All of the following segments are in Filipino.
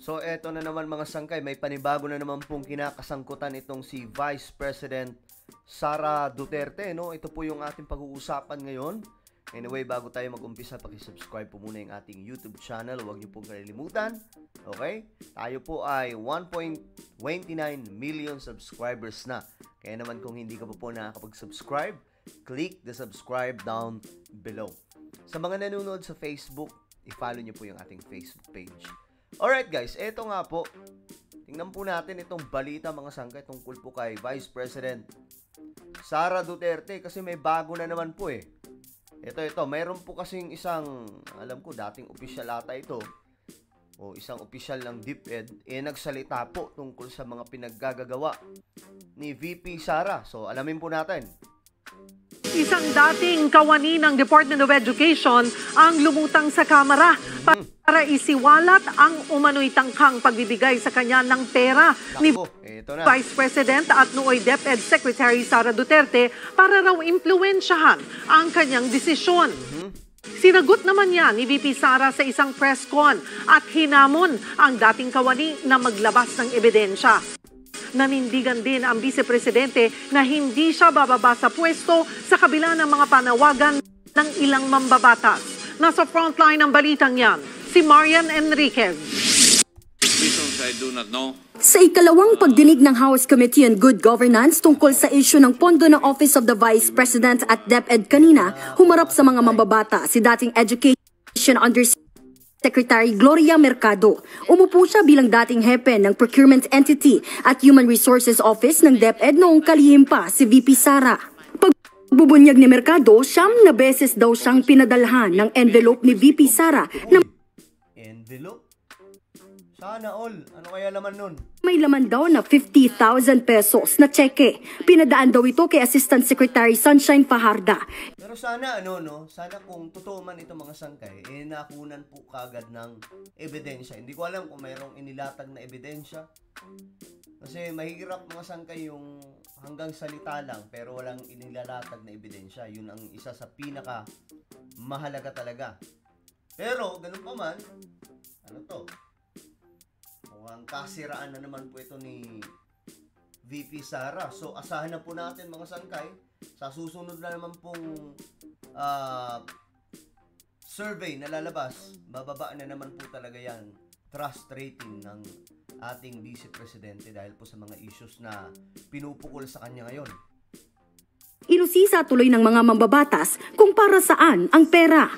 So eto na naman mga sangkay, may panibago na naman pong kinakasangkutan itong si Vice President Sara Duterte, no? Ito po yung ating pag-uusapan ngayon. Anyway, bago tayo mag-umpisa, paki-subscribe po muna yung ating YouTube channel. Huwag niyo pong kalilimutan. Okay? Tayo po ay 1.29 million subscribers na. Kaya naman kung hindi ka po nakakapag-subscribe, click the subscribe down below. Sa mga nanonood sa Facebook, i-follow niyo po yung ating Facebook page. Alright guys, eto nga po. Tingnan po natin itong balita mga sangkay tungkol po kay Vice President Sara Duterte kasi may bago na naman po eh. Ito, mayroon po kasing isang, alam ko, dating opisyal ata ito, o isang opisyal ng DepEd, nagsalita po tungkol sa mga pinaggagawa ni VP Sara. So, alamin po natin. Isang dating kawani ng Department of Education ang lumutang sa Kamara para isiwalat ang umano'y tangkang pagbibigay sa kanya ng pera ni Vice President at nooy DepEd Secretary Sara Duterte para raw impluwensyahan ang kanyang desisyon. Sinagot naman niya ni VP Sara sa isang press con at hinamon ang dating kawani na maglabas ng ebidensya. Nanindigan din ang Vice Presidente na hindi siya bababa sa pwesto sa kabila ng mga panawagan ng ilang mambabatas. Nasa frontline ng balitang yan, si Marian Enriquez. I do not know. Sa ikalawang pagdinig ng House Committee on Good Governance tungkol sa isyu ng pondo ng Office of the Vice President at DepEd kanina, humarap sa mga mambabata si dating Education Undersecretary Gloria Mercado. Umupo siya bilang dating hepe ng Procurement Entity at Human Resources Office ng DepEd noong kalihim pa si VP Sara. Pagbubunyag ni Mercado, 9 na beses daw siyang pinadalhan ng envelope ni VP Sara na Envelope? Sana all. Ano kaya laman nun? May laman daw na 50,000 pesos na tseke. Pinadaan daw ito kay Assistant Secretary Sunshine Fajarda. Pero sana sana kung totoo man ito mga sangkay, nakunan po kagad ng ebidensya. Hindi ko alam kung mayroong inilatag na ebidensya. Kasi mahirap mga sangkay yung hanggang salita lang pero walang inilalatag na ebidensya. Yun ang isa sa pinaka mahalaga talaga. Pero ganun pa man, ano to? Mukhang kasiraan na naman po ito ni VP Sara. So asahan na po natin mga sangkay, sa susunod na naman pong survey na lalabas, bababa na naman po talaga yan trust rating ng ating Vice Presidente dahil po sa mga issues na pinupukol sa kanya ngayon. Inusisa tuloy ng mga mambabatas kung para saan ang pera.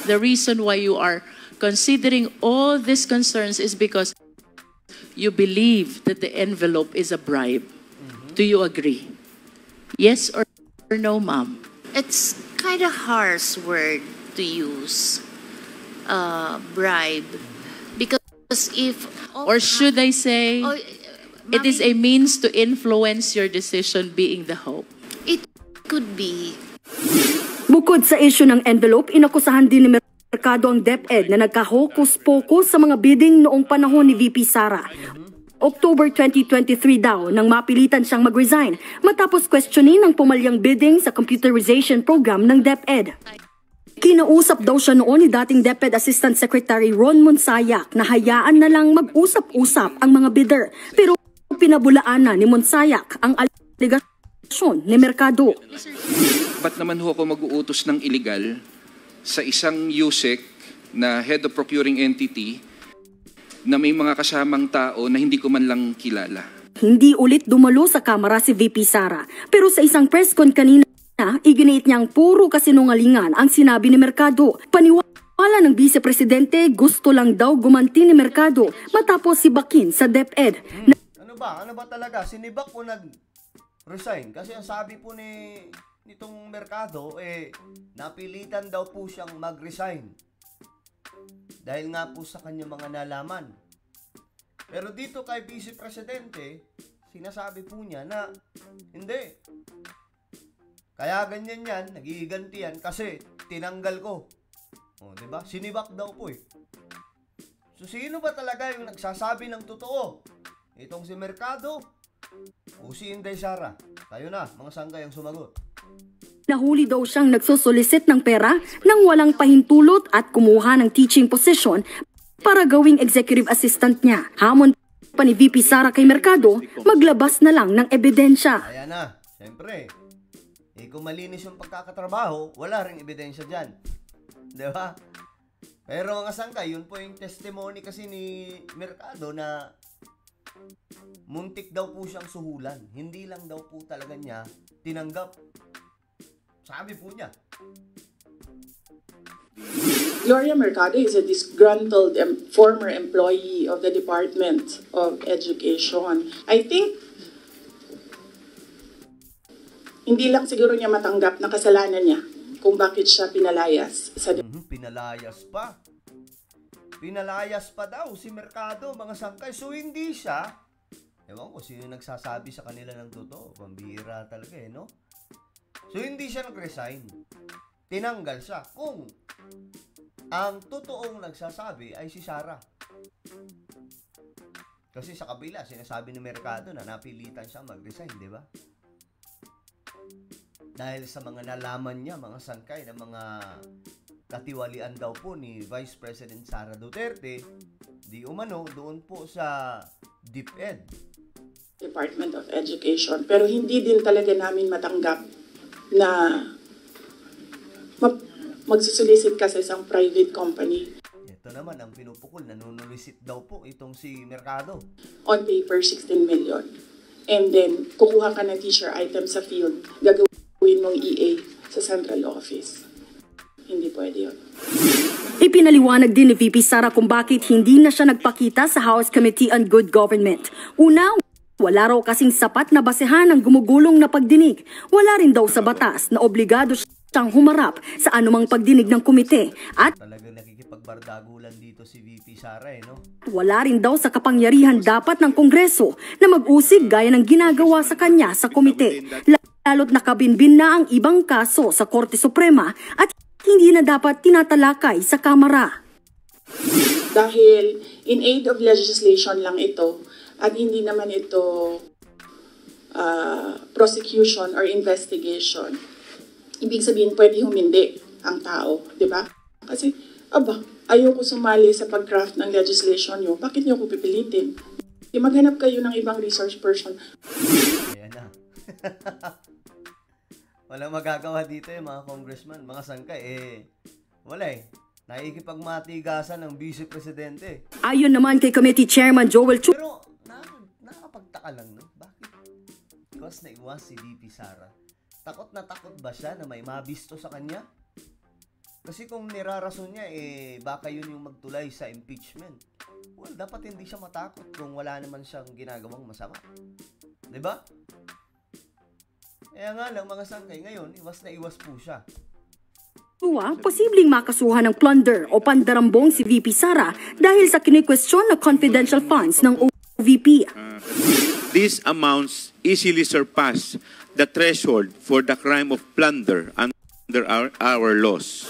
The reason why you are considering all these concerns is because you believe that the envelope is a bribe. Do you agree? Yes or no, ma'am? It's kind of harsh word to use, bribe, because if or should I say, it is a means to influence your decision being the hope. It could be. Bukod sa isyu ng envelope, inakusahan din ni Mercado ang DepEd na nagka-hocus-pocus sa mga bidding noong panahon ni VP Sara. October 2023 daw nang mapilitan siyang mag-resign matapos questionin ang pumalyang bidding sa computerization program ng DepEd. Kinausap daw siya noon ni dating DepEd Assistant Secretary Ron Monsayak na hayaan na lang mag-usap-usap ang mga bidder. Pero pinabulaan na ni Monsayak ang aligasyon ni Mercado. Ba't naman ho ako mag-uutos ng illegal sa isang USEC na Head of Procuring Entity na may mga kasamang tao na hindi ko man lang kilala? Hindi ulit dumalo sa Kamara si VP Sara. Pero sa isang press con kanina, iginiit niyang puro kasinungalingan ang sinabi ni Mercado. Paniwala ng Vice Presidente, gusto lang daw gumanti ni Mercado matapos sibakin sa DepEd. Ano ba talaga? Sinibak o nag-resign? Kasi ang sabi po nitong Mercado, napilitan daw po siyang mag-resign. Dahil nga po sa kanyang mga nalaman. Pero dito kay Vice Presidente, sinasabi po niya na hindi. Kaya ganyan yan, nagiganti yan kasi tinanggal ko. O, diba? Sinibak daw po eh. So, sino ba talaga yung nagsasabi ng totoo? Itong si Mercado o si Inday Sara? Tayo na, mga sangkay ang sumagot. Nahuli daw siyang nagsusolicit ng pera nang walang pahintulot at kumuha ng teaching position para gawing executive assistant niya. Hamon pa ni VP Sara kay Mercado, maglabas na lang ng ebidensya. Ayan na, siyempre. Kung malinis yung pagkakatrabaho, wala ring ebidensya dyan. Diba? Pero mga sangkay, yun po yung testimony kasi ni Mercado na muntik daw po siyang suhulan. Hindi lang daw po talaga niya tinanggap. Sabi po niya. Gloria Mercado is a disgruntled former employee of the Department of Education. I think hindi lang siguro niya matanggap na kasalanan niya kung bakit siya pinalayas sa Pinalayas pa. Pinalayas pa daw si Mercado, mga sangkay. So hindi siya, ewan ko sino nagsasabi sa kanila ng totoo. Pambihira talaga no? So hindi siya nag-resign. Tinanggal siya. Kung ang totoong nagsasabi ay si Sara. Kasi sa kabila, sinasabi ni Mercado na napilitan siya mag-resign, di ba? Dahil sa mga nalaman niya, mga sangkay, na mga katiwalian daw po ni Vice President Sara Duterte, di umano doon po sa DepEd. Department of Education. Pero hindi din talaga namin matanggap na magsusulisit ka sa isang private company. Ito naman ang pinupukol, nanunulisit daw po itong si Mercado. On paper, 16 million. And then, kukuha ka ng teacher item sa field, gagawin mong EA sa central office. Hindi pwede yun. Ipinaliwanag din ni VP Sara kung bakit hindi na siya nagpakita sa House Committee on Good Government. Una, wala raw kasing sapat na basehan ng gumugulong na pagdinig. Wala rin daw sa batas na obligado siyang humarap sa anumang pagdinig ng komite. At Talagang nakikipagbardagulan dito si VP Sara no? wala rin daw sa kapangyarihan dapat ng Kongreso na mag-usig gaya ng ginagawa sa kanya sa komite. Lalo't nakabinbin na ang ibang kaso sa Korte Suprema at hindi na dapat tinatalakay sa Kamara. Dahil in aid of legislation lang ito at hindi naman ito prosecution or investigation. Ibig sabihin, pwede humindi ang tao, di ba? Kasi, ayoko sumali sa pag-craft ng legislation nyo. Bakit nyo ko pipilitin? Maghanap kayo ng ibang resource person. Ayan na. Walang magagawa dito mga congressman, mga sangkay. Wala nakikipagmatigasan ng Vice Presidente. Ayon naman kay Committee Chairman Joel Chu. Pero nakakapagtaka lang, no? Bakit iwas na iwas si VP Sara? Takot na takot ba siya na may mabisto sa kanya? Kasi kung nirarason niya, baka yun yung magtulay sa impeachment. Well, dapat hindi siya matakot kung wala naman siyang ginagawang masama. Diba? Kaya nga lang, mga sangkay, ngayon, iwas na iwas po siya. Posibleng makasuhan ng plunder o pandarambong si VP Sara dahil sa kinikwestiyon na confidential funds ng OVP. These amounts easily surpass the threshold for the crime of plunder under our laws.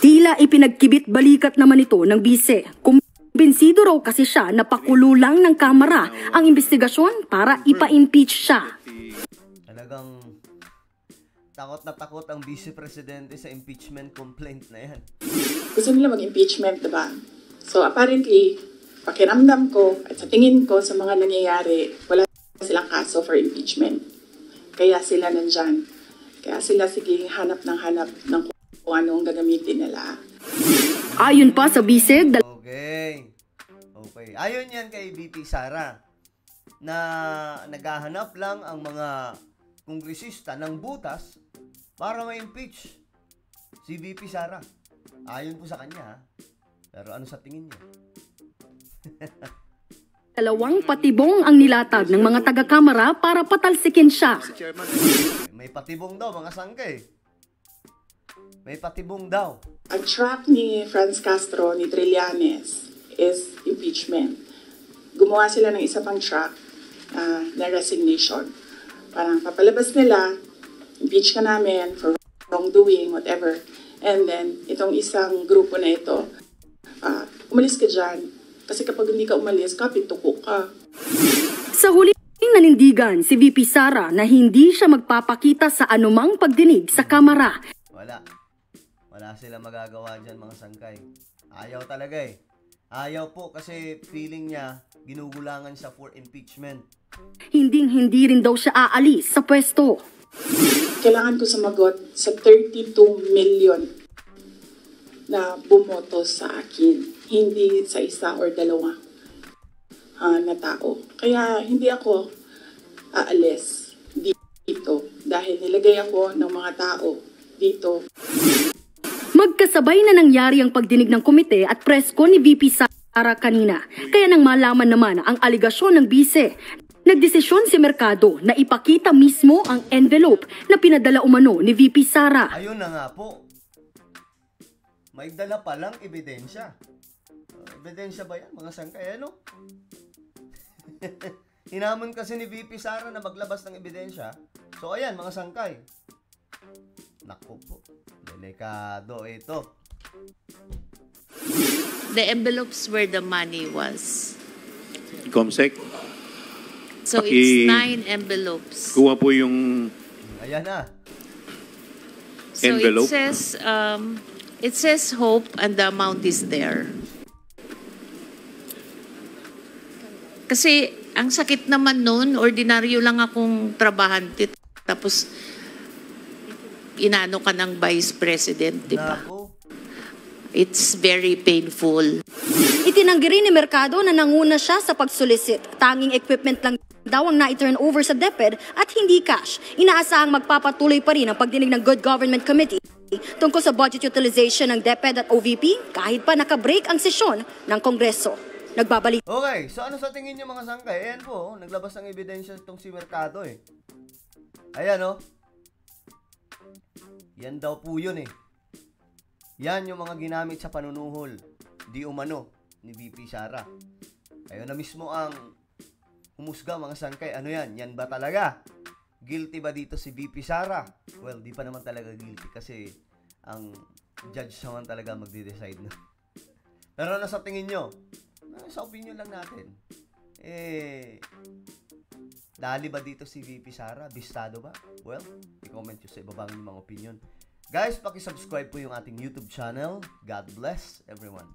Tila ipinagkibit balikat naman ito ng bise. Kumbinsido raw kasi siya na pakulo lang ng Kamara ang investigasyon para ipa-impeach siya. Talagang takot na takot ang Vice Presidente sa impeachment complaint na yan. Gusto nila mag-impeachment, diba? So apparently, pakiramdam ko at sa tingin ko sa mga nangyayari, wala silang kaso for impeachment. Kaya sila nandyan. Kaya sila sige hanap ng kung anong gagamitin nila. Ayon pa sa bisig, Okay. Ayon yan kay VP Sara na naghahanap lang ang mga kongresista ng butas para ma-impeach si VP Sara. Ayon po sa kanya. Pero ano sa tingin niyo? dalawang patibong ang nilatag ng mga taga-Kamara para patalsikin siya. May patibong daw, mga sangkay. May patibong daw. Ang track ni Franz Castro, ni Trillanes, is impeachment. Gumawa sila ng isa pang track na resignation. Parang papalabas nila, impeach ka namin for wrongdoing, whatever. And then, itong isang grupo na ito, umalis ka dyan. Kasi kapag hindi ka umalis, kapituko ka. Sa huling nanindigan si VP Sara na hindi siya magpapakita sa anumang pagdinig sa Kamara. Wala sila magagawa dyan, mga sangkay. Ayaw talaga Ayaw po kasi feeling niya ginugulangan siya for impeachment. Hindi rin daw siya aalis sa pwesto. Kailangan ko sumagot sa 32 million na bumoto sa akin, hindi sa isa or dalawa na tao. Kaya hindi ako aalis dito dahil nilagay ako ng mga tao dito. Magkasabay na nangyari ang pagdinig ng komite at presko ni VP Sara kanina. Kaya nang malaman naman ang aligasyon ng bise, nagdesisyon si Mercado na ipakita mismo ang envelope na pinadala umano ni VP Sara. Ayun na nga po. May dala palang ebidensya. Ebidensya ba yan, mga sangkay? Ano? Hinamon kasi ni VP Sara na maglabas ng ebidensya. So ayan, mga sangkay. Naku po. Delikado ito. The envelopes where the money was. Comsec, So it's 9 envelopes. kuha po yung Ayan na. So envelope. it says hope and the amount is there. Kasi ang sakit naman nun, ordinaryo lang akong trabahante. Tapos inano ka ng vice president, di ba? Naku. It's very painful. Itinanggi rin ni Mercado na nanguna siya sa pagsolicit. Tanging equipment lang daw ang na-turn over sa DepEd at hindi cash. Inaasahang magpapatuloy pa rin ang pagdinig ng Good Government Committee tungkol sa budget utilization ng DepEd at OVP kahit pa nakabreak ang sesyon ng Kongreso. Nagbabalik. Okay, so ano sa tingin nyo mga sangkay? Ayan po, naglabas ng ebidensya itong si Mercado eh. Ayan oh. Yan daw po yun eh. Yan yung mga ginamit sa panunuhol. Di umano ni VP Sara. Ayun na mismo ang humusga mga sangkay. Ano yan? Yan ba talaga? Guilty ba dito si VP Sara? Well, di pa naman talaga guilty kasi ang judge naman talaga magde-decide na. Pero ano sa tingin nyo? Sa opinion lang natin. Dali ba dito si VP Sara? Bistado ba? Well, i-comment nyo sa ibaba ng mga opinion. Guys, paki-subscribe po yung ating YouTube channel. God bless everyone.